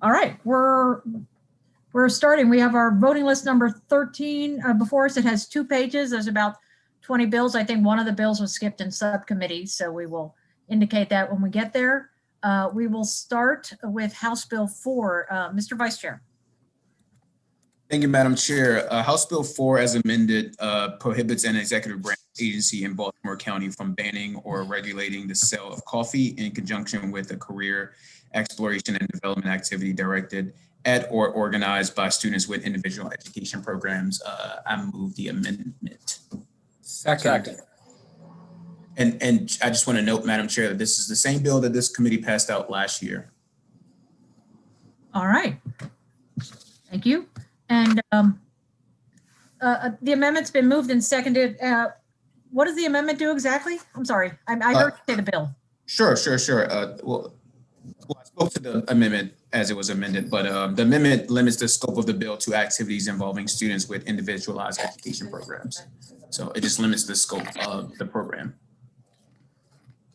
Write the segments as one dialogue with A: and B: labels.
A: All right, we're starting. We have our voting list number 13 before us. It has 2 pages. There's about 20 bills. I think one of the bills was skipped in subcommittee, so we will indicate that when we get there. We will start with House Bill 4. Mr. Vice Chair.
B: Thank you, Madam Chair. House Bill 4, as amended, prohibits an executive branch agency in Baltimore County from banning or regulating the sale of coffee in conjunction with a career exploration and development activity directed at or organized by students with individual education programs. I move the amendment.
C: Second.
B: And I just want to note, Madam Chair, that this is the same bill that this committee passed out last year.
A: All right. Thank you. And the amendment's been moved and seconded. What does the amendment do exactly? I'm sorry. I heard you say the bill.
B: Sure. Well, I spoke to the amendment as it was amended, but the amendment limits the scope of the bill to activities involving students with individualized education programs. So it just limits the scope of the program.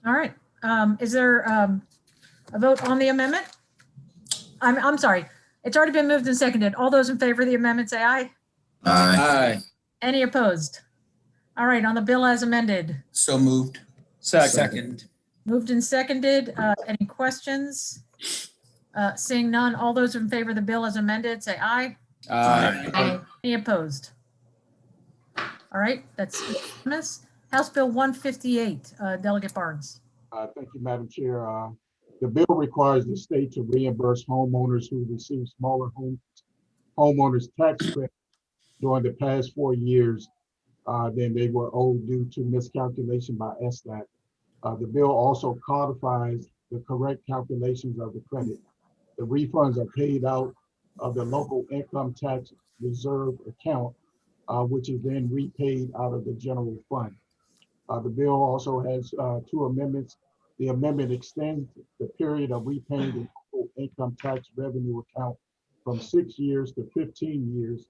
A: All right. Is there a vote on the amendment? I'm sorry. It's already been moved and seconded. All those in favor of the amendment say aye.
C: Aye.
A: Any opposed? All right, on the bill as amended.
B: So moved.
C: Second.
A: Moved and seconded. Any questions? Seeing none, all those in favor of the bill as amended say aye.
C: Aye.
A: Any opposed? All right, that's unanimous. House Bill 158, Delegate Barnes.
D: Thank you, Madam Chair. The bill requires the state to reimburse homeowners who receive smaller homeowners tax credit during the past 4 years than they were owed due to miscalculation by SDAT. The bill also codifies the correct calculations of the credit. The refunds are paid out of the local income tax reserve account, which is then repaid out of the general fund. The bill also has 2 amendments. The amendment extends the period of repaying the local income tax revenue account from 6 years to 15 years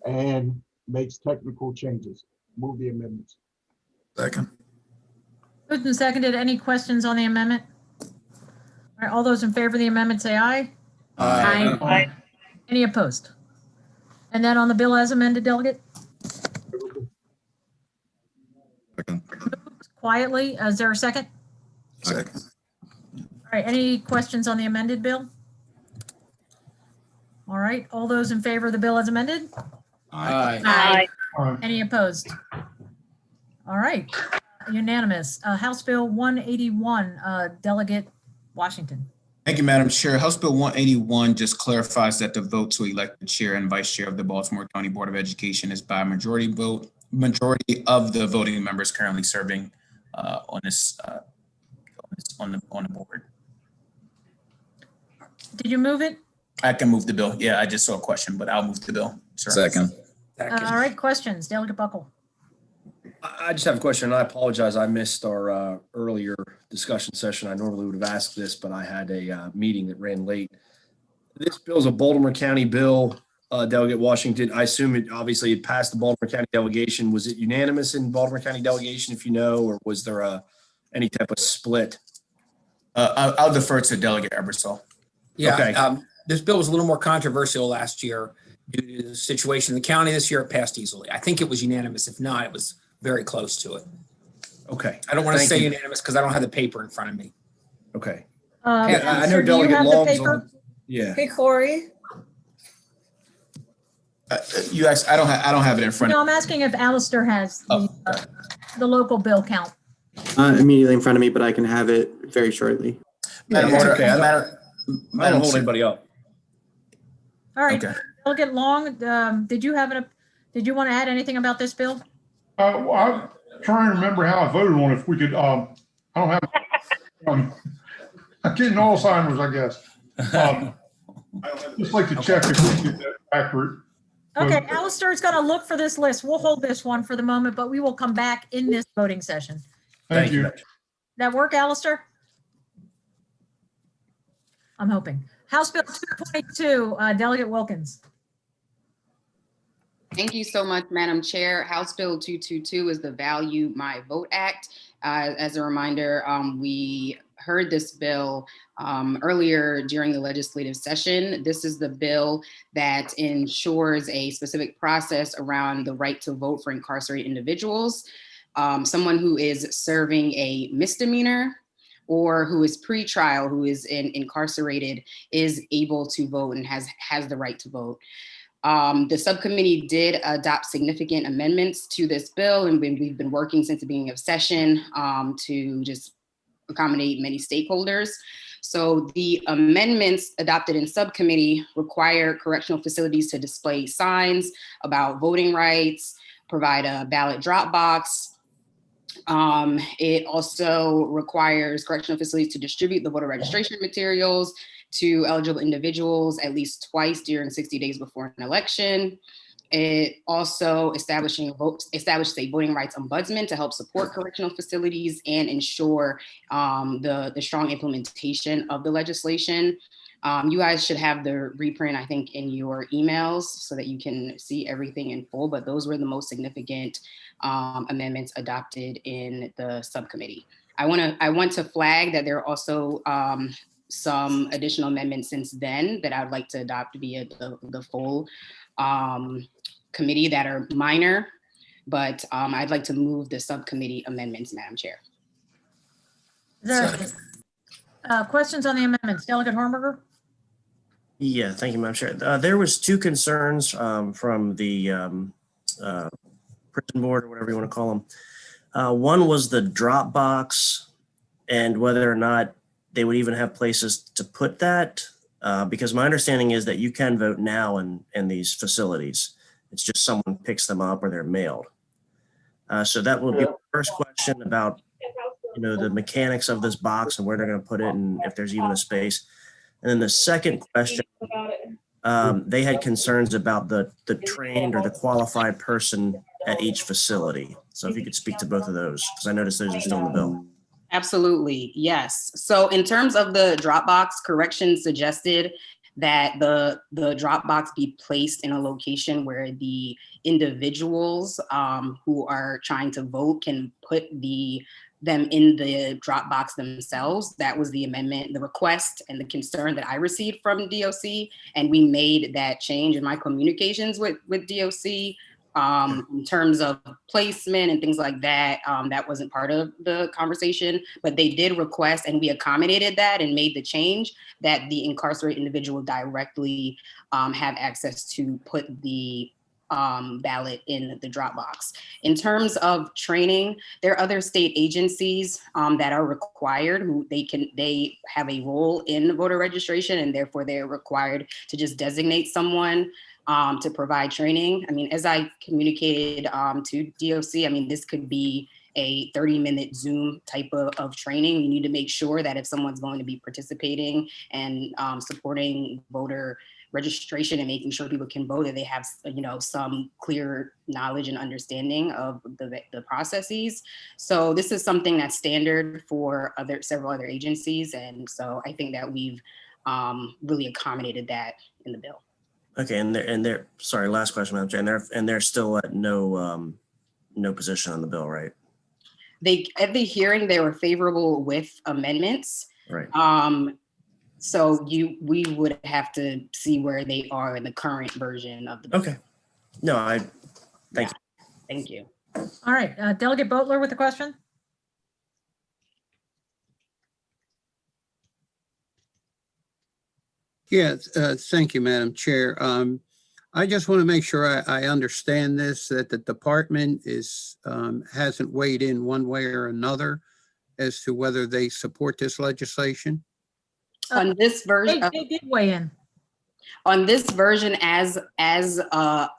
D: and makes technical changes. Move the amendments.
B: Second.
A: Moved and seconded. Any questions on the amendment? All right, all those in favor of the amendment say aye.
C: Aye.
A: Any opposed? And then on the bill as amended, Delegate?
B: Second.
A: Quietly, is there a second?
B: Second.
A: All right, any questions on the amended bill? All right, all those in favor of the bill as amended?
C: Aye.
A: Any opposed? All right, unanimous. House Bill 181, Delegate Washington.
B: Thank you, Madam Chair. House Bill 181 just clarifies that the vote to elect the chair and vice chair of the Baltimore County Board of Education is by majority vote. Majority of the voting members currently serving on the board.
A: Did you move it?
B: I can move the bill. Yeah, I just saw a question, but I'll move the bill. Sir.
E: Second.
A: All right, questions. Delegate Buckle.
C: I just have a question, and I apologize. I missed our earlier discussion session. I normally would have asked this, but I had a meeting that ran late. This bill is a Baltimore County bill, Delegate Washington. I assume it obviously it passed the Baltimore County delegation. Was it unanimous in Baltimore County delegation, if you know, or was there any type of split?
B: I'll defer to Delegate Ebersol.
F: Yeah,
C: Okay.
F: this bill was a little more controversial last year due to the situation in the county. This year it passed easily. I think it was unanimous. If not, it was very close to it.
C: Okay.
F: I don't want to
C: Thank
F: say
C: you.
F: unanimous because I don't have the paper in front of me.
C: Okay.
A: I
C: know Delegate Long was on. Yeah.
G: Hey, Corey.
B: You asked. I don't have it in front.
A: No, I'm asking if Alistair has the local bill count.
H: Immediately in front of me, but I can have it very shortly.
C: Yeah,
B: Madam
C: it's
B: Chair,
C: okay. I don't hold
B: Chair.
C: anybody up.
A: All right,
B: Okay.
A: Delegate Long, did you want to add anything about this bill?
I: Well, I'm trying to remember how I voted on it. If we could, I don't have, I'm getting Alzheimer's, I guess. I'd just like to check if we get that accurate.
A: Okay, Alistair's going to look for this list. We'll hold this one for the moment, but we will come back in this voting session.
I: Thank you.
A: That work, Alistair? I'm hoping. House Bill 222, Delegate Wilkins.
J: Thank you so much, Madam Chair. House Bill 222 is the Value My Vote Act. As a reminder, we heard this bill earlier during the legislative session. This is the bill that ensures a specific process around the right to vote for incarcerated individuals. Someone who is serving a misdemeanor or who is pre-trial, who is incarcerated, is able to vote and has the right to vote. The subcommittee did adopt significant amendments to this bill, and we've been working since the beginning of session to just accommodate many stakeholders. So the amendments adopted in subcommittee require correctional facilities to display signs about voting rights, provide a ballot drop box. It also requires correctional facilities to distribute the voter registration materials to eligible individuals at least twice during 60 days before an election. It also establishes a voting rights ombudsman to help support correctional facilities and ensure the strong implementation of the legislation. You guys should have the reprint, I think, in your emails so that you can see everything in full, but those were the most significant amendments adopted in the subcommittee. I want to flag that there are also some additional amendments since then that I'd like to adopt via the full committee that are minor, but I'd like to move the subcommittee amendments, Madam Chair.
A: Is there questions on the amendments? Delegate Hornberger?
E: Yeah, thank you, Madam Chair. There was two concerns from the prison board, or whatever you want to call them. One was the drop box and whether or not they would even have places to put that, because my understanding is that you can vote now in these facilities. It's just someone picks them up or they're mailed. So that will be the first question about, the mechanics of this box and where they're going to put it and if there's even a space. And then the second question, they had concerns about the trained or the qualified person at each facility. So if you could speak to both of those, because I noticed those are still in the bill.
J: Absolutely, yes. So in terms of the Dropbox, corrections suggested that the Dropbox be placed in a location where the individuals who are trying to vote can put them in the Dropbox themselves. That was the amendment, the request and the concern that I received from DOC, and we made that change in my communications with DOC. In terms of placement and things like that, that wasn't part of the conversation, but they did request, and we accommodated that and made the change that the incarcerated individual directly have access to put the ballot in the Dropbox. In terms of training, there are other state agencies that are required, who they have a role in voter registration, and therefore they're required to just designate someone to provide training. I mean, as I communicated to DOC, I mean, this could be a 30-minute Zoom type of training. You need to make sure that if someone's going to be participating and supporting voter registration and making sure people can vote, that they have, some clear knowledge and understanding of the processes. So this is something that's standard for several other agencies. And so I think that we've really accommodated that in the bill.
E: Okay, and they're sorry, last question, Madam Chair, and they're still at no position on the bill, right?
J: At the hearing, they were favorable with amendments.
E: Right.
J: So we would have to see where they are in the current version of the bill.
E: Okay. No, thank you.
J: Thank you.
A: All right, Delegate Butler with the question.
G: Yeah, thank you, Madam Chair. I just want to make sure I understand this, that the department hasn't weighed in one way or another as to whether they support this legislation.
J: On this version,
A: They did weigh in.
J: on this version as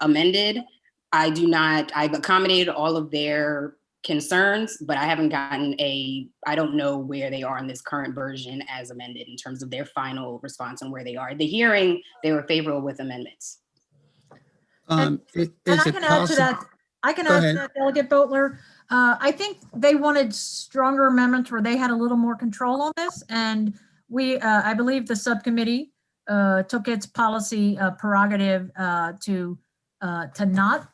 J: amended, I've accommodated all of their concerns, but I haven't gotten I don't know where they are in this current version as amended in terms of their final response and where they are. At the hearing, they were favorable with amendments.
A: And I can add to that. I can add to that, Delegate Butler. I think they wanted stronger amendments where they had a little more control on this. And I believe the subcommittee took its policy prerogative to not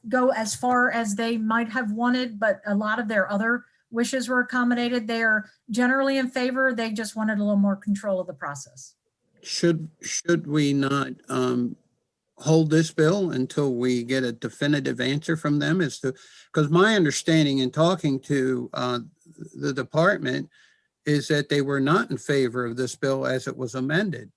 A: go as far as they might have wanted, but a lot of their other wishes were accommodated. They are generally in favor. They just wanted a little more control of the process.
G: Should we not hold this bill until we get a definitive answer from them as to, because my understanding in talking to the department is that they were not in favor of this bill as it was amended.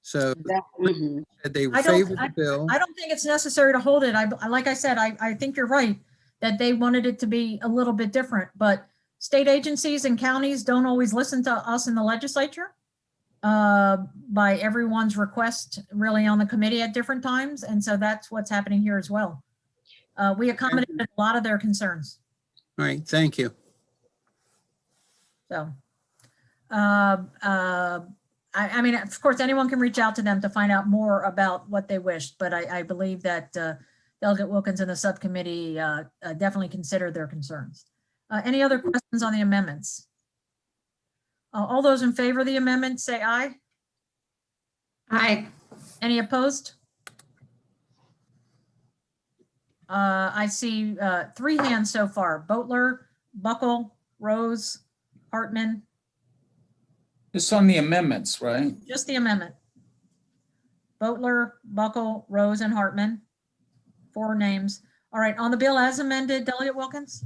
G: So
J: Mhm.
G: they
A: I
G: favored the
A: don't,
G: bill.
A: I don't think it's necessary to hold it. Like I said, I think you're right that they wanted it to be a little bit different, but state agencies and counties don't always listen to us in the legislature by everyone's request really on the committee at different times. And so that's what's happening here as well. We accommodated a lot of their concerns.
G: All right, thank you.
A: So, I mean, of course, anyone can reach out to them to find out more about what they wished, but I believe that Delegate Wilkins and the subcommittee definitely considered their concerns. Any other questions on the amendments? All those in favor of the amendment, say aye.
K: Aye.
A: Any opposed? I see 3 hands so far. Boatler, Buckle, Rose, Hartman,
L: It's on the amendments, right?
A: just the amendment. Boatler, Buckle, Rose, and Hartman. 4 names. All right, on the bill as amended, Delegate Wilkins?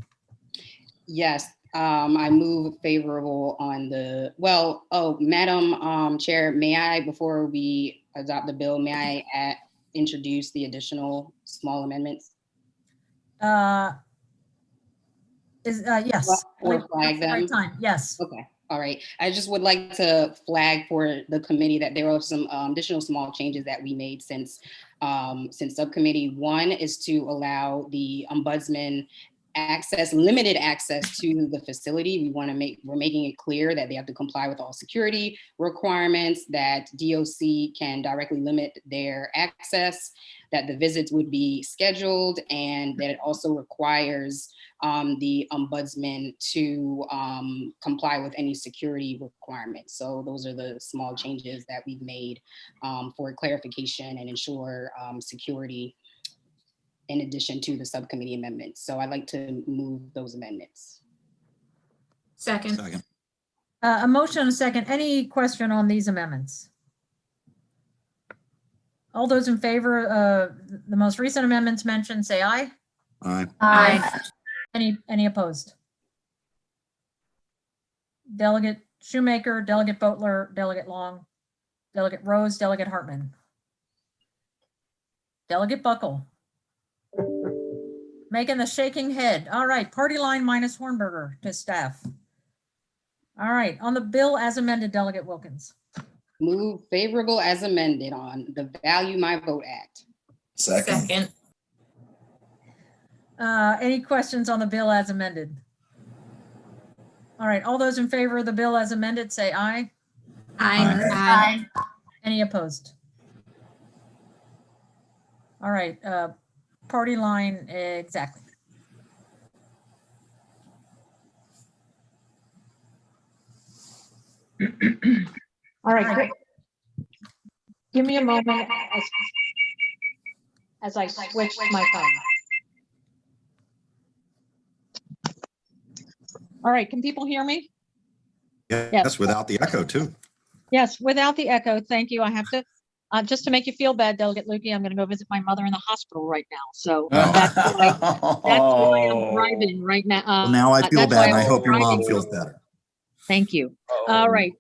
J: Yes, I move favorable on the, Madam Chair, may I, before we adopt the bill, may I introduce the additional small amendments?
A: Yes.
J: Or flag them?
A: Right time, yes.
J: Okay, all right. I just would like to flag for the committee that there are some additional small changes that we made since subcommittee. One is to allow the ombudsman limited access to the facility. We're making it clear that they have to comply with all security requirements, that DOC can directly limit their access, that the visits would be scheduled, and that it also requires the ombudsman to comply with any security requirements. So those are the small changes that we've made for clarification and ensure security in addition to the subcommittee amendments. So I'd like to move those amendments.
K: Second.
A: A motion and a second. Any question on these amendments? All those in favor of the most recent amendments mentioned, say aye.
K: Aye.
A: Any opposed? Delegate Shoemaker, Delegate Boatler, Delegate Long, Delegate Rose, Delegate Hartman. Delegate Buckle. Making the shaking head. All right, party line minus Hornberger to staff. All right, on the bill as amended, Delegate Wilkins.
J: Move favorable as amended on the Value My Vote Act.
K: Second.
A: Any questions on the bill as amended? All right, all those in favor of the bill as amended, say aye.
K: Aye.
A: Any opposed? All right, party line, exactly.
M: All right, great. Give me a moment as I switch my phone. All right, can people hear me?
N: Yes, without the echo too.
M: Yes, without the echo, thank you. I have to, just to make you feel bad, Delegate Lukey, I'm going to go visit my mother in the hospital right now. So that's why I'm driving right now.
N: Well, now I feel
M: That's
N: bad
M: why
N: and I
M: I'm
N: hope your mom
M: driving.
N: feels better.
M: Thank you. All right.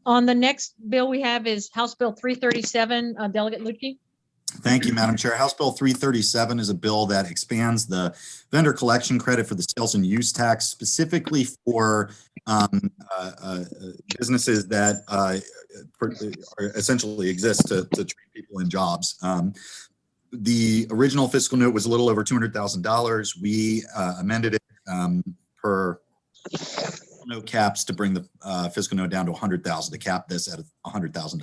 M: On the next bill we have is House Bill 337, Delegate Lukey.
N: Thank you, Madam Chair. House Bill 337 is a bill that expands the vendor collection credit for the sales and use tax specifically for businesses that essentially exist to treat people in jobs. The original fiscal note was a little over $200,000. We amended it per note caps to bring the fiscal note down to $100,000 to cap this at $100,000.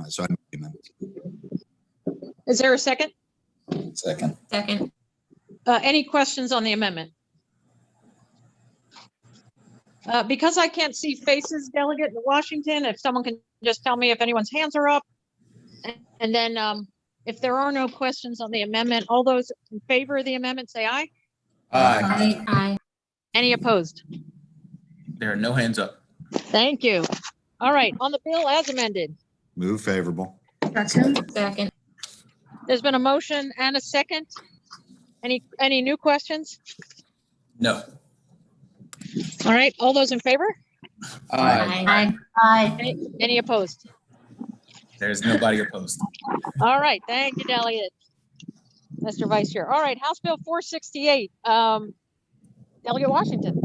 N: So I move the amendment.
M: Is there a second?
K: Second.
M: Any questions on the amendment? Because I can't see faces, Delegate Washington, if someone can just tell me if anyone's hands are up. And then if there are no questions on the amendment, all those in favor of the amendment say aye.
L: Aye.
M: Any opposed?
B: There are no hands up.
M: Thank you. All right, on the bill as amended,
N: Move favorable.
K: Second.
M: there's been a motion and a second. Any new questions?
B: No.
M: All right, all those in favor?
L: Aye.
M: Any opposed?
B: There's nobody opposed.
M: All right, thank you, Delegate. Mr. Vice Chair. All right, House Bill 468. Delegate Washington.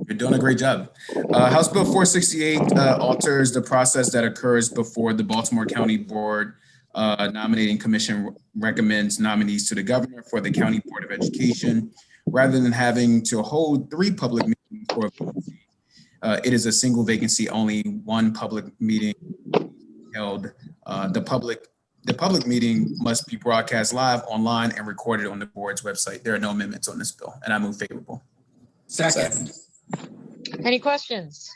B: You're doing a great job. House Bill 468 alters the process that occurs before the Baltimore County Board Nominating Commission recommends nominees to the governor for the County Board of Education. Rather than having to hold 3 public meetings for a vacancy, it is a single vacancy, only 1 public meeting held. The public meeting must be broadcast live, online, and recorded on the board's website. There are no amendments on this bill, and I move favorable.
F: Second.
M: Any questions?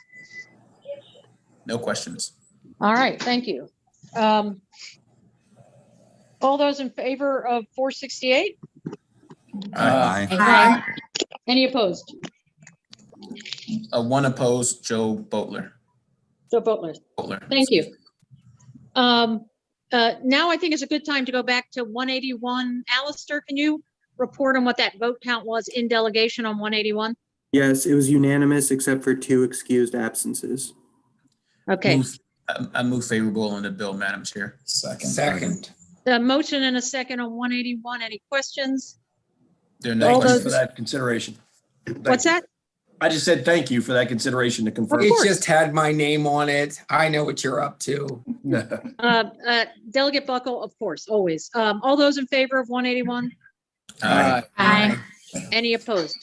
B: No questions.
M: All right, thank you. All those in favor of 468?
N: Aye.
M: Any opposed?
B: 1 opposed, Joe Boatler.
M: Joe Butler. Thank you. Now I think it's a good time to go back to 181. Alistair, can you report on what that vote count was in delegation on 181?
H: Yes, it was unanimous except for 2 excused absences.
M: Okay.
B: I move favorable on the bill, Madam Chair.
F: Second.
M: The motion and a second on 181. Any questions?
B: There are no
C: Thank you
B: questions.
C: for that consideration. Thank
M: What's
C: you.
M: that?
C: I just said thank you for that consideration to confirm.
M: Of course.
F: It just had my name on it. I know what you're up to.
M: Delegate Buckle, of course, always. All those in favor of 181?
B: Aye.
M: Any opposed?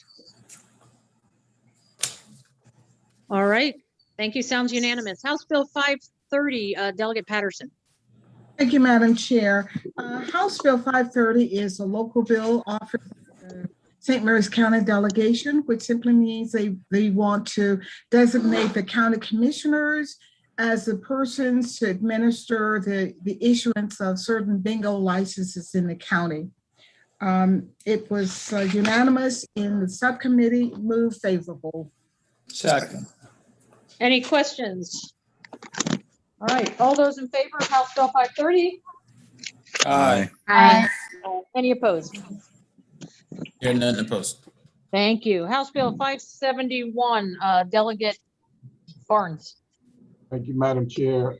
M: All right. Thank you. Sounds unanimous. House Bill 530, Delegate Patterson.
O: Thank you, Madam Chair. House Bill 530 is a local bill offered by the St. Mary's County delegation, which simply means they want to designate the county commissioners as the persons to administer the issuance of certain bingo licenses in the county. It was unanimous in the subcommittee. Move favorable.
L: Second.
M: Any questions? All right. All those in favor of House Bill 530?
L: Aye.
M: Any opposed?
B: There are none opposed.
M: Thank you. House Bill 571, Delegate Barnes.
D: Thank you, Madam Chair.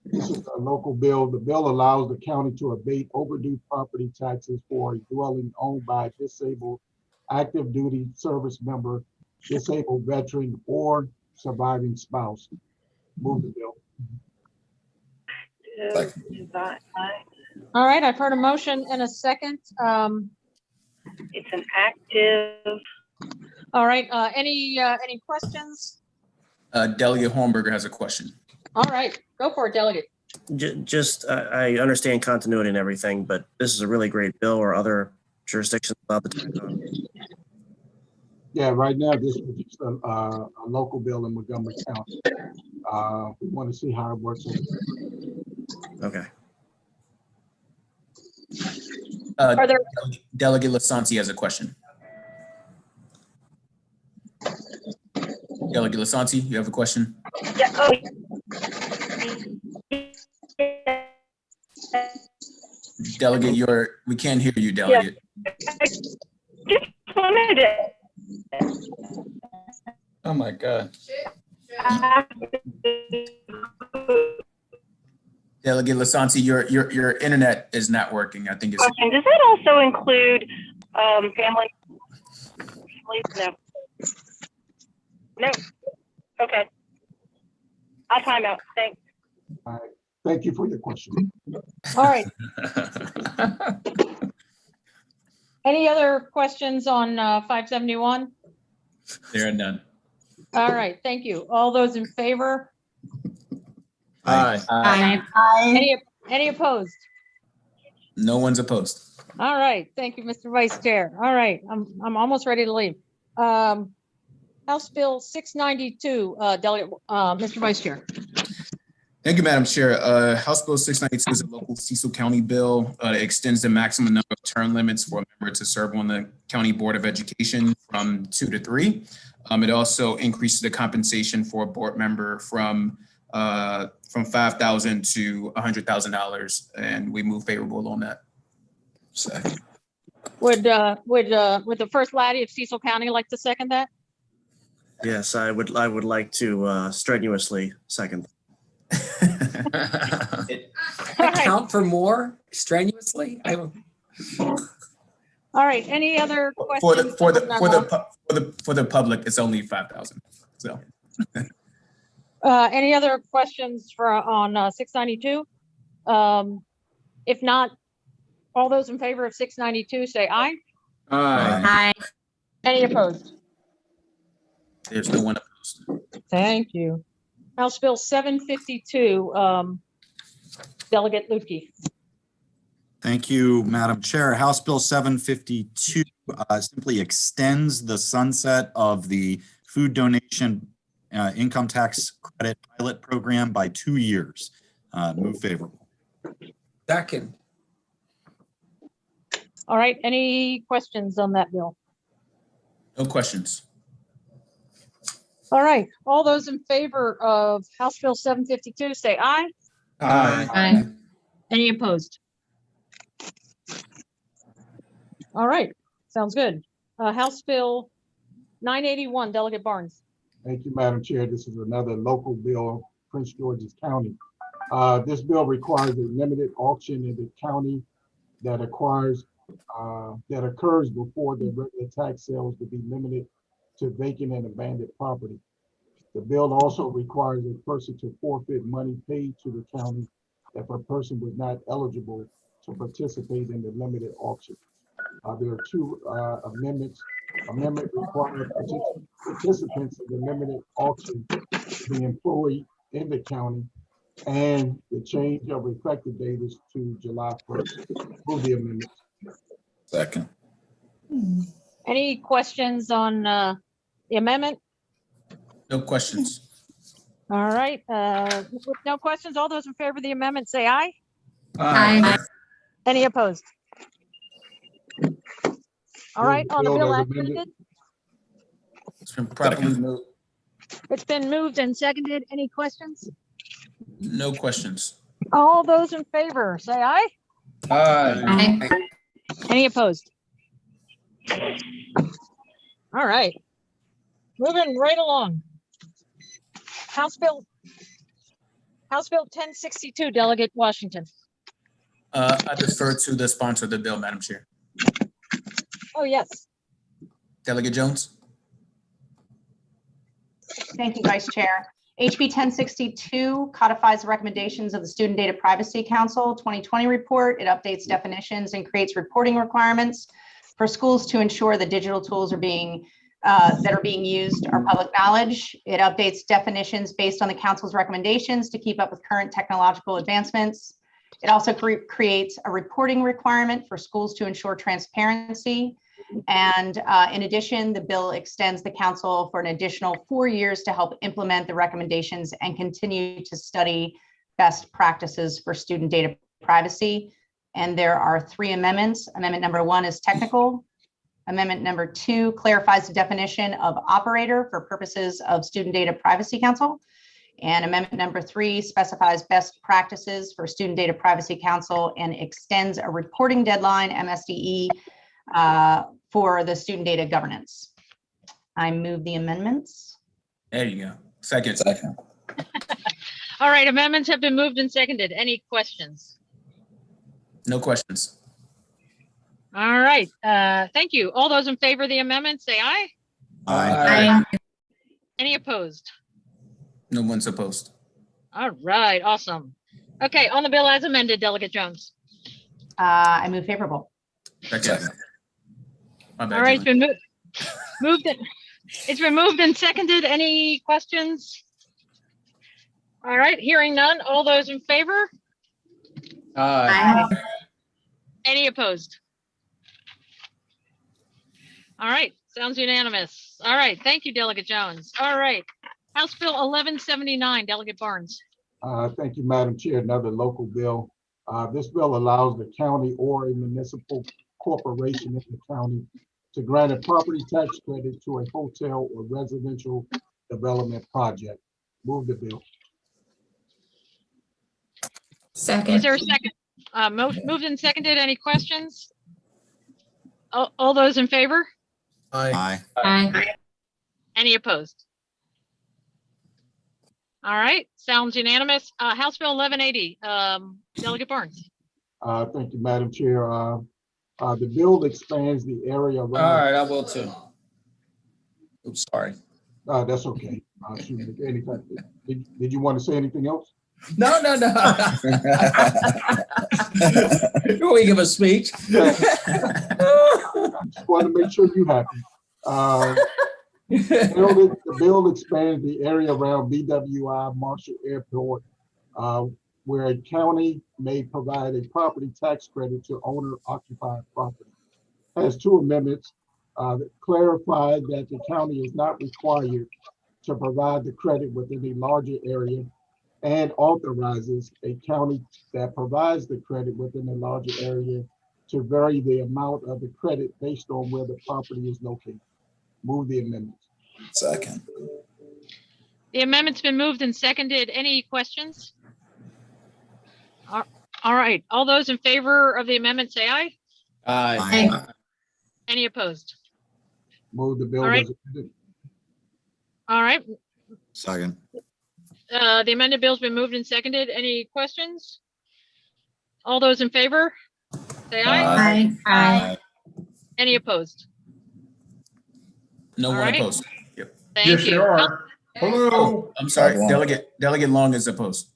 D: This is a local bill. The bill allows the county to abate overdue property taxes for a dwelling owned by a disabled active duty service member, disabled veteran, or surviving spouse. Move the bill.
M: All right, I've heard a motion and a second.
P: It's an active.
M: All right, any questions?
B: Delegate Hornberger has a question.
M: All right, go for it, Delegate.
E: Just, I understand continuity and everything, but this is a really great bill. Or other jurisdictions about the time.
D: Yeah, right now, this is just a local bill in Montgomery County. We want to see how it works.
E: Okay.
M: Are there
B: Delegate Lasanti has a question. Delegate Lasanti, you have a question?
P: Yeah.
B: Delegate, we can't hear you, Delegate.
P: Just wanted to.
L: Oh my God.
B: Delegate Lasanti, your internet is not working. I think it's.
P: Question. Does that also include family? No. No. Okay. I'll time out. Thanks.
D: All right. Thank you for your question.
M: All right. Any other questions on 571?
B: There are none.
M: All right, thank you. All those in favor?
B: Aye.
M: Any opposed?
B: No one's opposed.
M: All right, thank you, Mr. Vice Chair. All right, I'm almost ready to leave. House Bill 692, Delegate, Mr. Vice Chair.
B: Thank you, Madam Chair. House Bill 692 is a local Cecil County bill. It extends the maximum number of term limits for a member to serve on the County Board of Education from 2 to 3. It also increases the compensation for a board member from $5,000 to $100,000, and we move favorable on that.
K: Second.
M: Would the First Lady of Cecil County like to second that?
E: Yes, I would like to strenuously second.
F: Count for more strenuously.
M: All right. Any other
B: For
M: questions?
B: the public, it's only 5,000. So.
M: Any other questions on 692? If not, all those in favor of 692 say aye.
L: Aye.
M: Any opposed?
B: There's no one opposed.
M: Thank you. House Bill 752, Delegate Lutke.
N: Thank you, Madam Chair. House Bill 752 simply extends the sunset of the food donation income tax credit pilot program by 2 years. Move favorable.
F: Second.
M: All right. Any questions on that bill?
B: No questions.
M: All right. All those in favor of House Bill 752 say aye.
L: Aye.
M: Any opposed? All right. Sounds good. House Bill 981, Delegate Barnes.
D: Thank you, Madam Chair. This is another local bill, Prince George's County. This bill requires a limited auction in the county that occurs before the regular tax sales to be limited to vacant and abandoned property. The bill also requires a person to forfeit money paid to the county if a person was not eligible to participate in the limited auction. There are two amendments. Amendment requires participants in the limited auction to be employed in the county, and the change of effective date is to July 1st. Move the amendment.
K: Second.
M: Any questions on the amendment?
B: No questions.
M: All right. With no questions, all those in favor of the amendment say aye.
L: Aye.
M: Any opposed? All right, on the
D: Bill
M: bill
D: as
M: as
D: amended.
M: amended,
B: It's been properly moved.
M: it's been moved and seconded. Any questions?
B: No questions.
M: All those in favor say aye.
L: Aye.
M: Any opposed? All right. Moving right along. House Bill 1062, Delegate Washington.
B: I defer to the sponsor of the bill, Madam Chair.
M: Oh, yes.
B: Delegate Jones.
Q: Thank you, Vice Chair. HB 1062 codifies the recommendations of the Student Data Privacy Council 2020 report. It updates definitions and creates reporting requirements for schools to ensure the digital tools are that are being used are public knowledge. It updates definitions based on the council's recommendations to keep up with current technological advancements. It also creates a reporting requirement for schools to ensure transparency. And in addition, the bill extends the council for an additional 4 years to help implement the recommendations and continue to study best practices for student data privacy. And there are 3 amendments. Amendment number 1 is technical. Amendment number 2 clarifies the definition of operator for purposes of Student Data Privacy Council. And amendment number 3 specifies best practices for Student Data Privacy Council and extends a reporting deadline, MSDE, for the student data governance. I move the amendments.
B: There you go. Second.
M: All right, amendments have been moved and seconded. Any questions?
B: No questions.
M: All right, thank you. All those in favor of the amendment say aye.
B: Aye.
M: Any opposed?
B: No one's opposed.
M: All right, awesome. Okay, on the bill as amended, Delegate Jones.
Q: I move favorable.
B: Second. My bad,
M: All right, it's
B: Julie.
M: been moved. It's been moved and seconded. Any questions? All right, hearing none. All those in favor?
L: Aye.
M: Any opposed? All right, sounds unanimous. All right, thank you, Delegate Jones. All right, House Bill 1179, Delegate Barnes.
D: Thank you, Madam Chair. Another local bill. This bill allows the county or a municipal corporation in the county to grant a property tax credit to a hotel or residential development project. Move the bill.
L: Second.
M: Is there a second? Moved and seconded. Any questions? All those in favor?
K: Aye.
L: Aye.
M: Any opposed? All right, sounds unanimous. House Bill 1180, Delegate Barnes.
D: Thank you, Madam Chair. The bill expands the area
L: All
D: around.
L: right, I will too. Oops, sorry.
D: That's okay. Did you want to say anything else?
L: No. We give a speech.
D: Just want to make sure you're happy. The bill expands the area around BWI Marshall Airport, where a county may provide a property tax credit to owner-occupied property. Has two amendments that clarify that the county is not required to provide the credit within a larger area, and authorizes a county that provides the credit within a larger area to vary the amount of the credit based on where the property is located. Move the amendment.
K: Second.
M: The amendment's been moved and seconded. Any questions? All right, all those in favor of the amendment say aye.
L: Aye.
M: Any opposed?
D: Move the bill.
M: All right.
D: as amended.
M: All right,
N: Second.
M: the amended bill's been moved and seconded. Any questions? All those in favor say aye.
L: Aye.
M: Any opposed?
B: No
M: All
B: one
M: right.
B: opposed. Yep.
M: Thank
I: Yes,
M: you.
I: there are. Hello.
B: Oh, I'm sorry.
K: Long.
B: Delegate Long is opposed.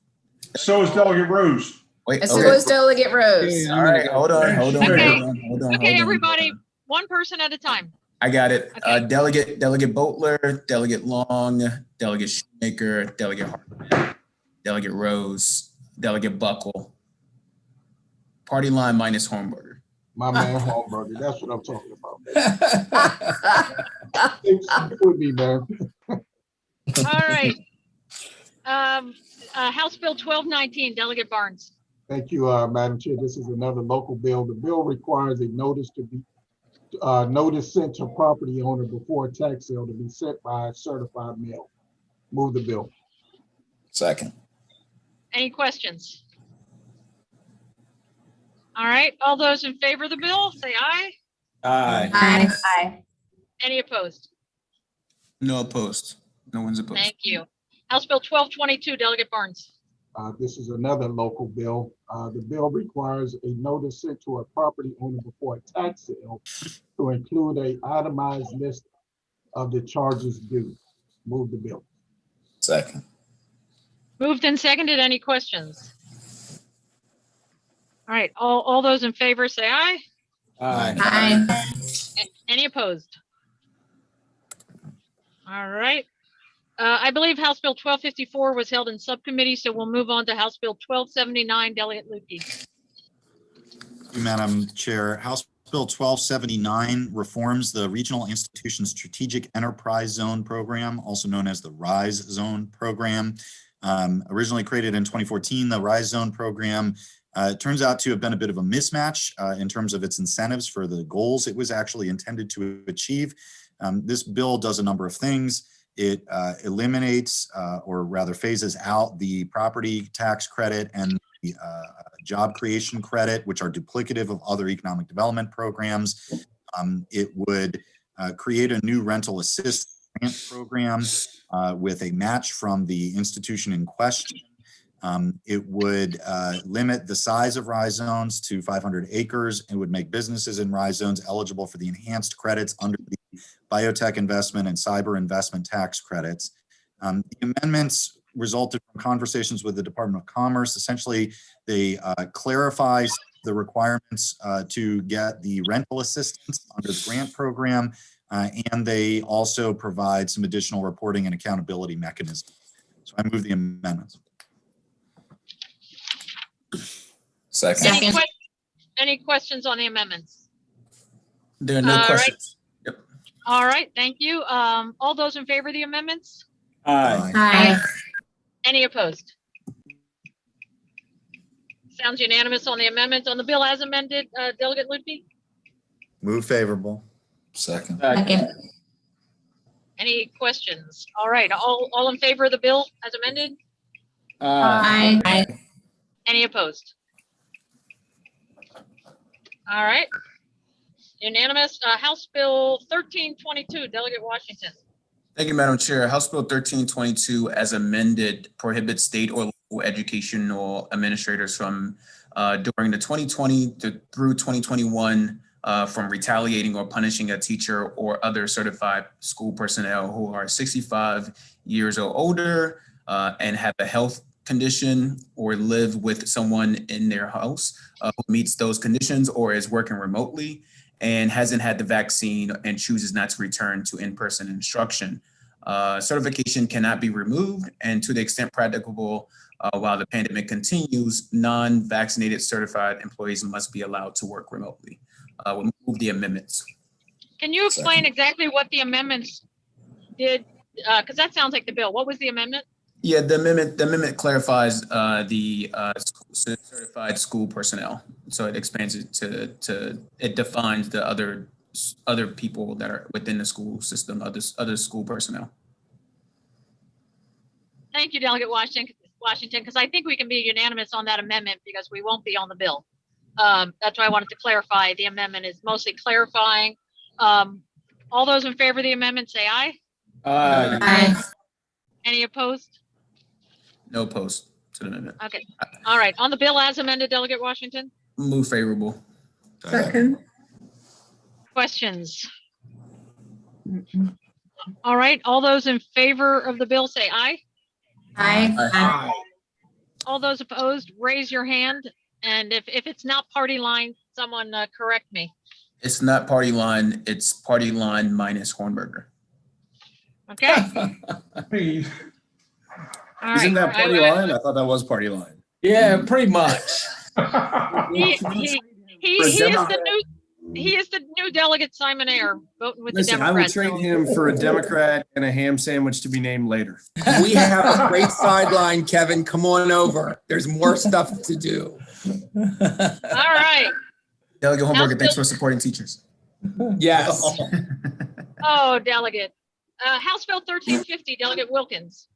I: So is Delegate Rose.
B: Wait.
L: So
B: Okay.
L: is Delegate Rose.
B: All right. Hold on.
M: Okay, everybody, one person at a time.
B: I got it.
M: Okay.
B: Delegate Boatler, Delegate Long, Delegate Shoemaker, Delegate Hartman, Delegate Rose, Delegate Buckle. Party line minus Hornberger.
D: My man Hornberger, that's what I'm talking about. Stick with me, man.
M: All right. House Bill 1219, Delegate Barnes.
D: Thank you, Madam Chair. This is another local bill. The bill requires a notice to be notice sent to property owner before a tax sale to be sent by a certified mail. Move the bill.
K: Second.
M: Any questions? All right, all those in favor of the bill, say aye.
L: Aye.
M: Any opposed?
B: No opposed. No one's opposed.
M: Thank you. House Bill 1222, Delegate Barnes.
D: This is another local bill. The bill requires a notice sent to a property owner before a tax sale to include a itemized list of the charges due. Move the bill.
K: Second.
M: Moved and seconded. Any questions? All right, all those in favor say aye.
L: Aye.
M: Any opposed? All right. I believe House Bill 1254 was held in subcommittee, so we'll move on to House Bill 1279, Delegate Lukey.
N: Madam Chair, House Bill 1279 reforms the Regional Institution Strategic Enterprise Zone Program, also known as the RISE Zone Program. Originally created in 2014, the RISE Zone Program turns out to have been a bit of a mismatch in terms of its incentives for the goals it was actually intended to achieve. This bill does a number of things. It eliminates or rather phases out the property tax credit and the job creation credit, which are duplicative of other economic development programs. It would create a new rental assistance grant program with a match from the institution in question. It would limit the size of RISE zones to 500 acres and would make businesses in RISE zones eligible for the enhanced credits under the biotech investment and cyber investment tax credits. The amendments resulted from conversations with the Department of Commerce. Essentially, they clarify the requirements to get the rental assistance under the grant program, and they also provide some additional reporting and accountability mechanisms. So I move the amendments.
K: Second.
M: Any questions on the amendments?
B: There are no questions. Yep.
M: All right, thank you. All those in favor of the amendments?
L: Aye.
M: Any opposed? Sounds unanimous on the amendment. On the bill as amended, Delegate Lutke?
N: Move favorable.
K: Second.
L: Second.
M: Any questions? All right, all in favor of the bill as amended?
L: Aye. Aye.
M: Any opposed? All right. Unanimous. House Bill 1322, Delegate Washington.
B: Thank you, Madam Chair. House Bill 1322 as amended prohibits state or local educational administrators from during the 2020 through 2021 from retaliating or punishing a teacher or other certified school personnel who are 65 years or older and have a health condition or live with someone in their house who meets those conditions or is working remotely and hasn't had the vaccine and chooses not to return to in-person instruction. Certification cannot be removed, and to the extent practicable, while the pandemic continues, non-vaccinated certified employees must be allowed to work remotely. We'll move the amendments.
M: Can you explain exactly what the amendments did? Because that sounds like the bill. What was the amendment?
B: Yeah, the amendment clarifies the certified school personnel. So it expands it to it defines the other people that are within the school system, other school personnel.
M: Thank you, Delegate Washington, because I think we can be unanimous on that amendment because we won't be on the bill. That's why I wanted to clarify. The amendment is mostly clarifying. All those in favor of the amendment say aye.
L: Aye. Aye.
M: Any opposed?
B: No opposed to the amendment.
M: Okay. All right. On the bill as amended, Delegate Washington?
B: Move favorable.
O: Second.
M: Questions? All right. All those in favor of the bill say aye.
L: Aye.
F: Aye.
M: All those opposed, raise your hand. And if it's not party line, someone correct me.
B: It's not party line. It's party line minus Hornberger.
M: Okay.
I: Hey,
M: All
C: Isn't
M: right.
C: that party line? I thought that was party line.
L: Yeah, pretty much.
M: He is the new delegate, Simon Ayer, voting with
C: Listen,
M: the
C: I would
M: Democrats.
C: trade him for a Democrat and a ham sandwich to be named later.
F: We have a great sideline, Kevin. Come on over. There's more stuff to do.
M: All right.
B: Delegate Hornberger,
M: House
B: thanks
M: Bill-
B: for supporting teachers.
F: Yes.
M: Oh, Delegate. House Bill 1350, Delegate Wilkins.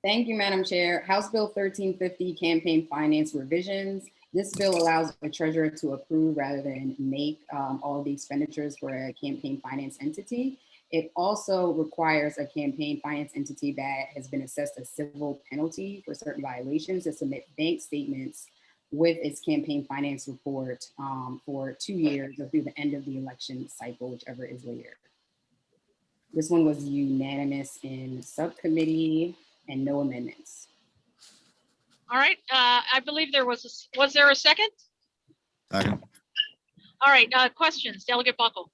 J: Thank you, Madam Chair. House Bill 1350, campaign finance revisions. This bill allows the treasurer to approve rather than make all of the expenditures for a campaign finance entity. It also requires a campaign finance entity that has been assessed a civil penalty for certain violations to submit bank statements with its campaign finance report for 2 years or through the end of the election cycle, whichever is later. This one was unanimous in subcommittee and no amendments.
M: All right. I believe there was there a second?
N: Second.
M: All right. Questions, Delegate Buckle.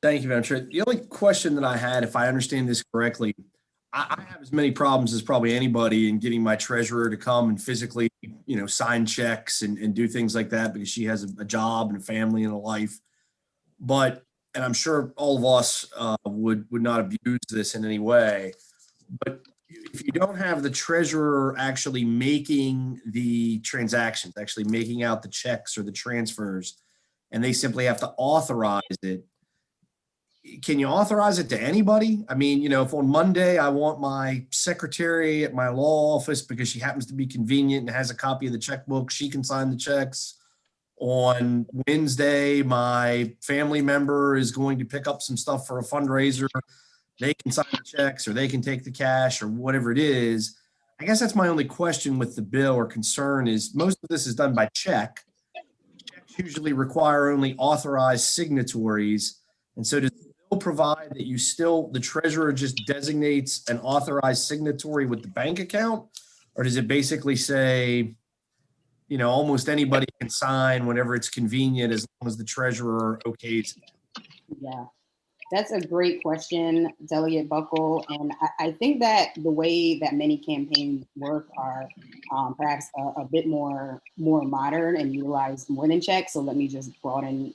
C: Thank you, Madam Chair. The only question that I had, if I understand this correctly, I have as many problems as probably anybody in getting my treasurer to come and physically, sign checks and do things like that because she has a job and a family and a life. And I'm sure all of us would not abuse this in any way. But if you don't have the treasurer actually making the transactions, actually making out the checks or the transfers, and they simply have to authorize it, can you authorize it to anybody? I mean, if on Monday I want my secretary at my law office because she happens to be convenient and has a copy of the checkbook, she can sign the checks. On Wednesday, my family member is going to pick up some stuff for a fundraiser. They can sign the checks or they can take the cash or whatever it is. I guess that's my only question with the bill or concern is most of this is done by check. Checks usually require only authorized signatories. And so does the bill provide that the treasurer just designates an authorized signatory with the bank account? Or does it basically say, almost anybody can sign whenever it's convenient as long as the treasurer okays it?
J: Yeah, that's a great question, Delegate Buckle. And I think that the way that many campaigns work are perhaps a bit more modern and utilize more than checks. So let me just broaden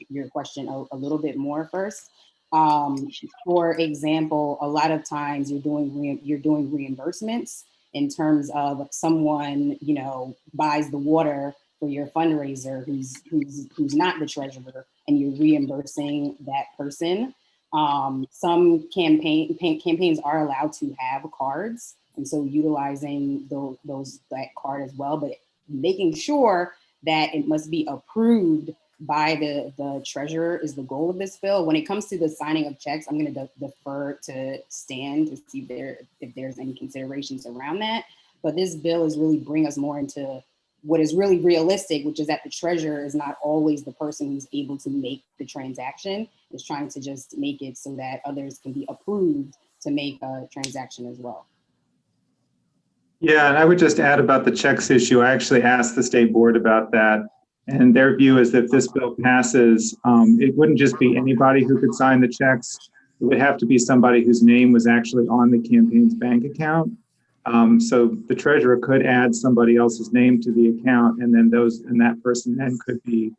J: your question a little bit more first. For example, a lot of times you're doing reimbursements in terms of someone, you know, buys the water for your fundraiser who's not the treasurer, and you're reimbursing that person. Some campaigns are allowed to have cards, and so utilizing that card as well, but making sure that it must be approved by the treasurer is the goal of this bill. When it comes to the signing of checks, I'm going to defer to Stan to see if there's any considerations around that. But this bill is really bring us more into what is really realistic, which is that the treasurer is not always the person who's able to make the transaction. It's trying to just make it so that others can be approved to make a transaction as well.
R: Yeah, and I would just add about the checks issue. I actually asked the state board about that, and their view is that if this bill passes, it wouldn't just be anybody who could sign the checks. It would have to be somebody whose name was actually on the campaign's bank account. So the treasurer could add somebody else's name to the account, and then that person then could be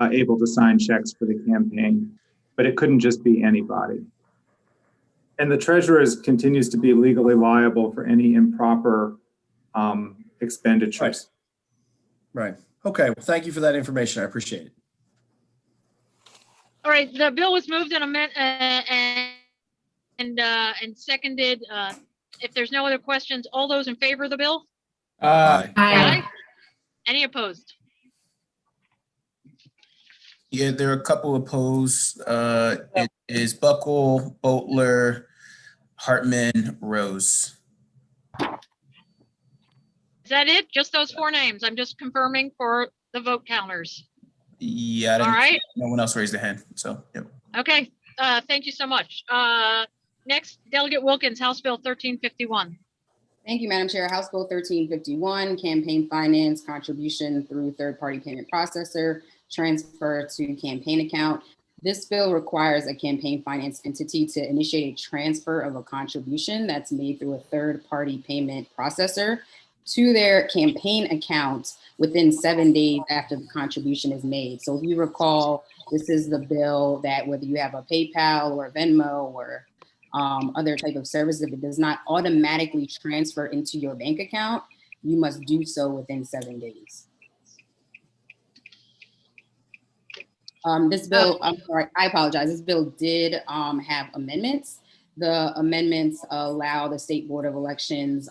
R: able to sign checks for the campaign. But it couldn't just be anybody. And the treasurer continues to be legally liable for any improper expenditures.
C: Right. Okay. Well, thank you for that information. I appreciate it.
M: All right, the bill was moved and seconded. If there's no other questions, all those in favor of the bill?
L: Aye.
M: Any opposed?
B: Yeah, there are a couple opposed. It is Buckle, Boatler, Hartman, Rose.
M: Is that it? Just those four names? I'm just confirming for the vote counters.
B: Yeah,
M: All right.
B: No one else raised a hand, so, yep.
M: Okay, thank you so much. Next, Delegate Wilkins, House Bill 1351.
J: Thank you, Madam Chair. House Bill 1351, campaign finance contribution through third-party payment processor, transfer to campaign account. This bill requires a campaign finance entity to initiate a transfer of a contribution that's made through a third-party payment processor to their campaign account within 7 days after the contribution is made. So if you recall, this is the bill that whether you have a PayPal or a Venmo or other type of service, if it does not automatically transfer into your bank account, you must do so within 7 days. This bill, I'm sorry, I apologize. This bill did have amendments. The amendments allow the State Board of Elections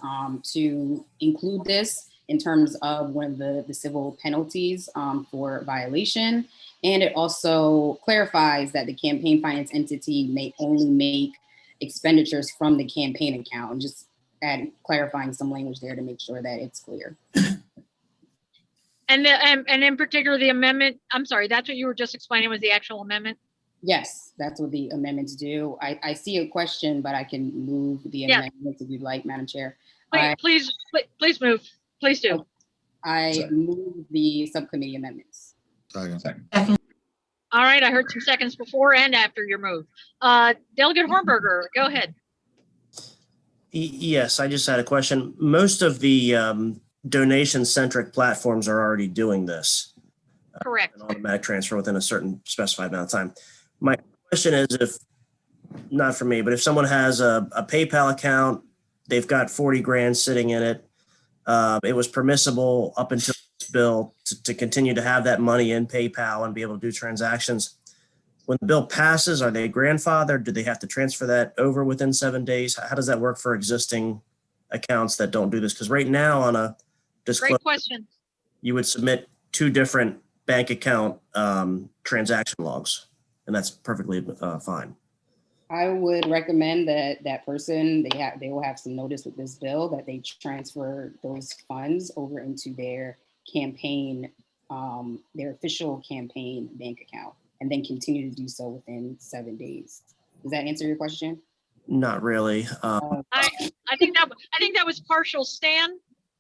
J: to include this in terms of one of the civil penalties for violation. And it also clarifies that the campaign finance entity may only make expenditures from the campaign account, and just clarifying some language there to make sure that it's clear.
M: And in particular, the amendment, I'm sorry, that's what you were just explaining was the actual amendment?
J: Yes, that's what the amendments do. I see a question, but I can move the amendments if you'd like, Madam Chair.
M: Please move. Please do.
J: I move the subcommittee amendments.
N: Second.
M: All right, I heard some seconds before and after your move. Delegate Hornberger, go ahead.
E: Yes, I just had a question. Most of the donation-centric platforms are already doing this.
M: Correct.
E: An automatic transfer within a certain specified amount of time. My question is, if not for me, but if someone has a PayPal account, they've got 40 grand sitting in it, it was permissible up until this bill to continue to have that money in PayPal and be able to do transactions. When the bill passes, are they grandfathered? Do they have to transfer that over within 7 days? How does that work for existing accounts that don't do this? Because right now on a disclosure,
M: great question,
E: you would submit 2 different bank account transaction logs, and that's perfectly fine.
J: I would recommend that that person, they will have some notice with this bill that they transfer those funds over into their campaign, their official campaign bank account, and then continue to do so within 7 days. Does that answer your question?
E: Not really.
M: I think that was partial, Stan.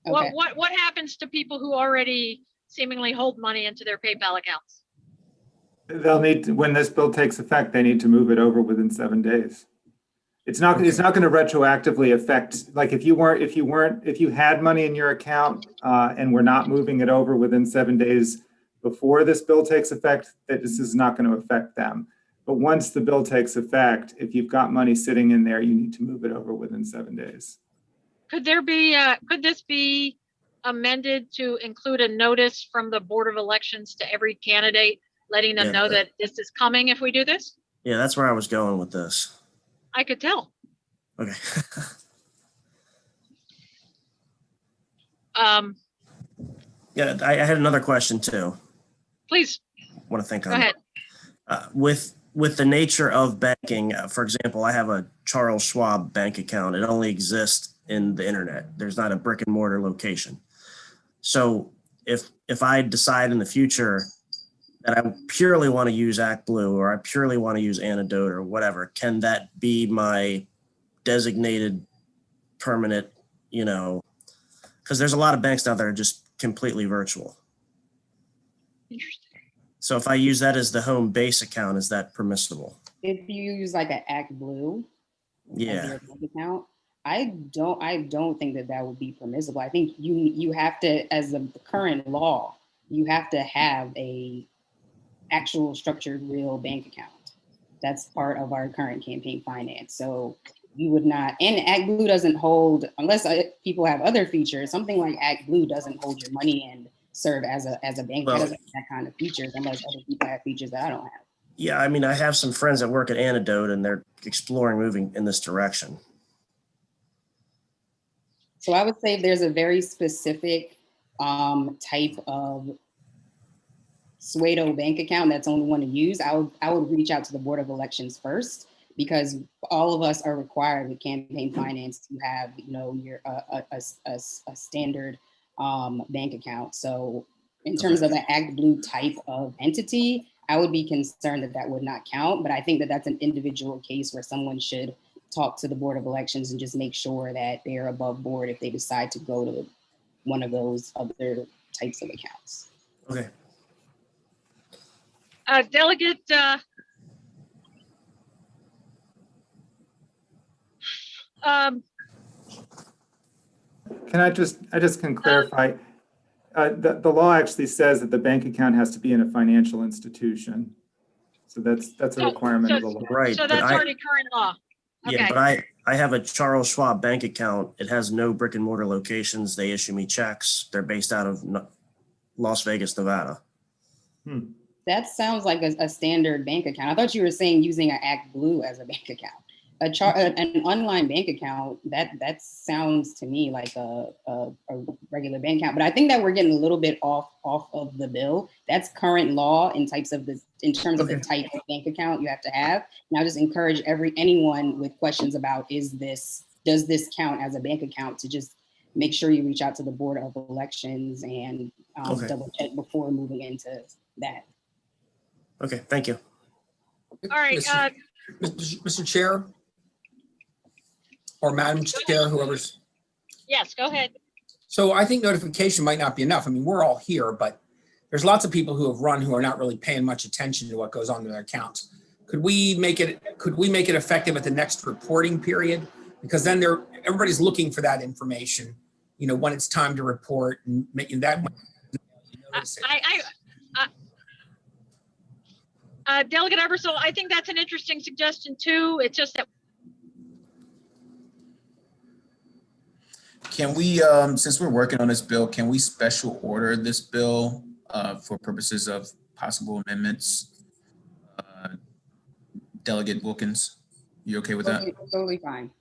J: Okay.
M: What happens to people who already seemingly hold money into their PayPal accounts?
R: They'll need to, when this bill takes effect, they need to move it over within 7 days. It's not going to retroactively affect, like if you had money in your account and we're not moving it over within 7 days before this bill takes effect, that this is not going to affect them. But once the bill takes effect, if you've got money sitting in there, you need to move it over within 7 days.
M: Could this be amended to include a notice from the Board of Elections to every candidate, letting them
E: Yeah,
M: know that this is coming if we do this?
E: Yeah, that's where I was going with this.
M: I could tell.
E: Okay. Yeah, I had another question too.
M: Please,
E: Want to think
M: go
E: on
M: ahead.
E: with the nature of banking. For example, I have a Charles Schwab bank account. It only exists in the internet. There's not a brick and mortar location. So if I decide in the future that I purely want to use ActBlue or I purely want to use Antidote or whatever, can that be my designated permanent, because there's a lot of banks now that are just completely virtual.
M: Interesting.
E: So if I use that as the home base account, is that permissible?
J: If you use like an ActBlue as
E: Yeah.
J: your bank account, I don't think that would be permissible. I think you have to, as the current law, you have to have a actual structured real bank account. That's part of our current campaign finance. So you would not, and ActBlue doesn't hold, unless people have other features, something like ActBlue doesn't hold your money and serve as a bank.
E: Well,
J: that doesn't have that kind of features unless other people have features that I don't have.
E: Yeah, I mean, I have some friends that work at Antidote and they're exploring moving in this direction.
J: So I would say there's a very specific type of Suedo bank account that's only one to use. I would reach out to the Board of Elections first, because all of us are required with campaign finance to have, your a standard bank account. So in terms of an ActBlue type of entity, I would be concerned that that would not count. But I think that that's an individual case where someone should talk to the Board of Elections and just make sure that they're above board if they decide to go to one of those other types of accounts.
E: Okay.
M: Delegate,
R: Can I just can clarify, the law actually says that the bank account has to be in a financial institution. So that's a requirement of the law.
E: Right.
M: so that's already current law.
E: Yeah,
M: Okay.
E: but I have a Charles Schwab bank account. It has no brick and mortar locations. They issue me checks. They're based out of Las Vegas, Nevada.
J: That sounds like a standard bank account. I thought you were saying using an ActBlue as a bank account. An online bank account, that sounds to me like a regular bank account. But I think that we're getting a little bit off of the bill. That's current law in terms of the type of bank account you have to have. And I just encourage anyone with questions about does this count as a bank account, to just make sure you reach out to the Board of Elections and double check before moving into that.
E: Okay, thank you.
M: All right.
F: Mr. Chair, or Madam Chair, whoever's.
M: Yes, go ahead.
F: So I think notification might not be enough. I mean, we're all here, but there's lots of people who have run who are not really paying much attention to what goes on in their accounts. Could we make it effective at the next reporting period? Because then everybody's looking for that information, when it's time to report, and making that.
M: Delegate Ebersole, I think that's an interesting suggestion too. It's just that.
B: Can we, since we're working on this bill, can we special order this bill for purposes of possible amendments? Delegate Wilkins, you okay with that?
J: Totally fine.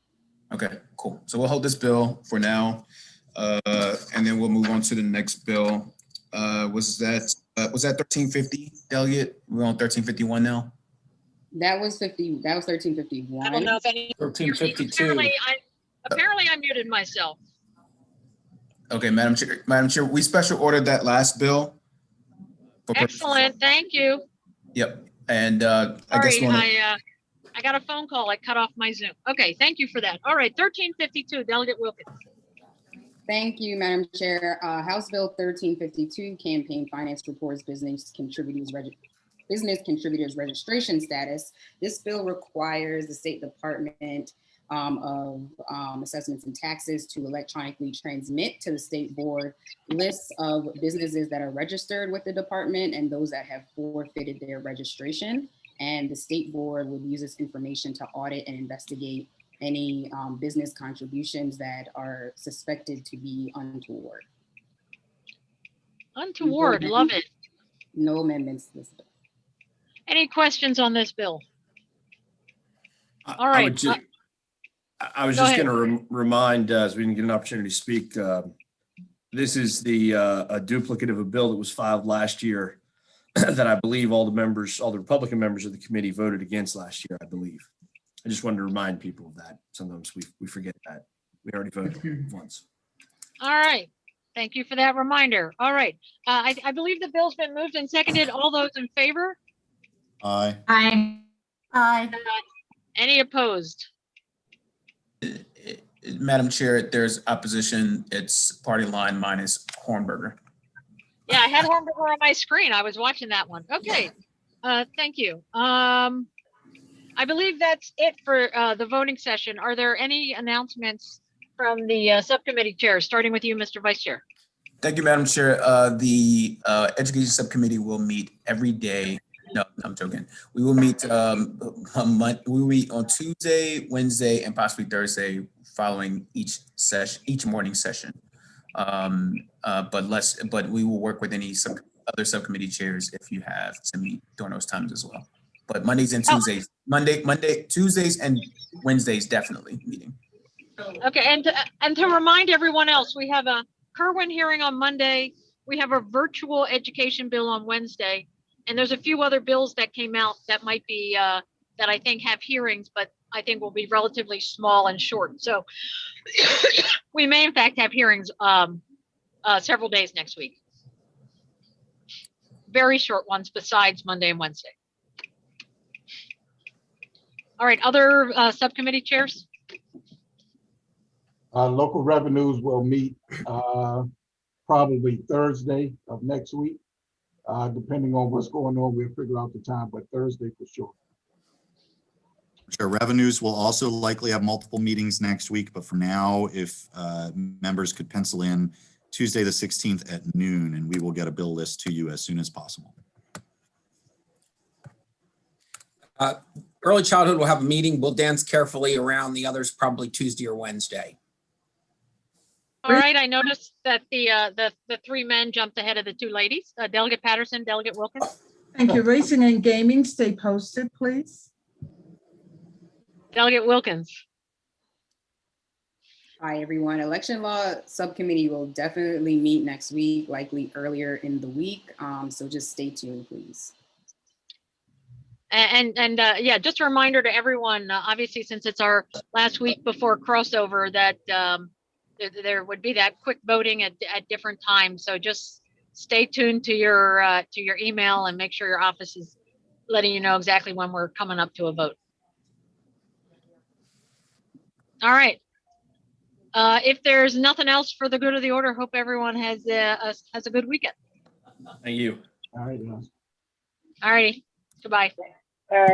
B: Okay, cool. So we'll hold this bill for now, and then we'll move on to the next bill. Was that 1350, Delegate? We're on 1351 now?
J: That was 1351.
M: I don't know if any.
F: 1352.
M: Apparently I muted myself.
B: Okay, Madam Chair, we special ordered that last bill.
M: Excellent, thank you.
B: Yep, and I guess
M: I got a phone call. I cut off my Zoom. Okay, thank you for that. All right, 1352, Delegate Wilkins.
J: Thank you, Madam Chair. House Bill 1352, Campaign Finance Reports Business Contributors Registration Status. This bill requires the State Department of Assessments and Taxes to electronically transmit to the State Board lists of businesses that are registered with the department and those that have forfeited their registration. And the State Board would use this information to audit and investigate any business contributions that are suspected to be untoward.
M: Untoward, love it.
J: No amendments to this bill.
M: Any questions on this bill? All
C: I
M: right.
C: would ju- I was
M: Go
C: just
M: ahead.
C: going to remind, as we didn't get an opportunity to speak, this is a duplicate of a bill that was filed last year that I believe all the Republican members of the committee voted against last year, I believe. I just wanted to remind people of that. Sometimes we forget that. We already voted once.
M: All right. Thank you for that reminder. All right. I believe the bill's been moved and seconded. All those in favor?
N: Aye.
A: Aye. Aye.
M: Any opposed?
B: Madam Chair, there's opposition. It's party line minus Hornberger.
M: Yeah, I had Hornberger on my screen. I was watching that one. Okay. Thank you. I believe that's it for the voting session. Are there any announcements from the subcommittee chair, starting with you, Mr. Vice Chair?
B: Thank you, Madam Chair. The Education Subcommittee will meet every day. No, I'm joking. We will meet on Tuesday, Wednesday, and possibly Thursday following each morning session. But we will work with any other subcommittee chairs if you have to meet during those times as well. But Mondays and Tuesdays, Tuesdays and Wednesdays definitely meeting.
M: Okay, and to remind everyone else, we have a Kerwin hearing on Monday. We have a virtual education bill on Wednesday, and there's a few other bills that came out that might be that I think have hearings, but I think will be relatively small and short. So we may in fact have hearings several days next week. Very short ones besides Monday and Wednesday. All right, other subcommittee chairs?
D: Local revenues will meet probably Thursday of next week. Depending on what's going on, we'll figure out the time, but Thursday for sure.
N: Sure. Revenues will also likely have multiple meetings next week, but for now, if members could pencil in Tuesday the 16th at noon, and we will get a bill list to you as soon as possible.
F: Early childhood will have a meeting. We'll dance carefully around the others, probably Tuesday or Wednesday.
M: All right, I noticed that the three men jumped ahead of the two ladies. Delegate Patterson, Delegate Wilkins.
O: Thank you. Racing and gaming, stay posted, please.
M: Delegate Wilkins.
J: Hi, everyone. Election Law Subcommittee will definitely meet next week, likely earlier in the week. So just stay tuned, please.
M: And yeah, just a reminder to everyone, obviously, since it's our last week before crossover, that there would be that quick voting at different times. So just stay tuned to your email and make sure your office is letting you know exactly when we're coming up to a vote. All right. If there's nothing else for the good of the order, hope everyone has a good weekend.
C: Thank you.
D: All right.
M: All righty. Goodbye.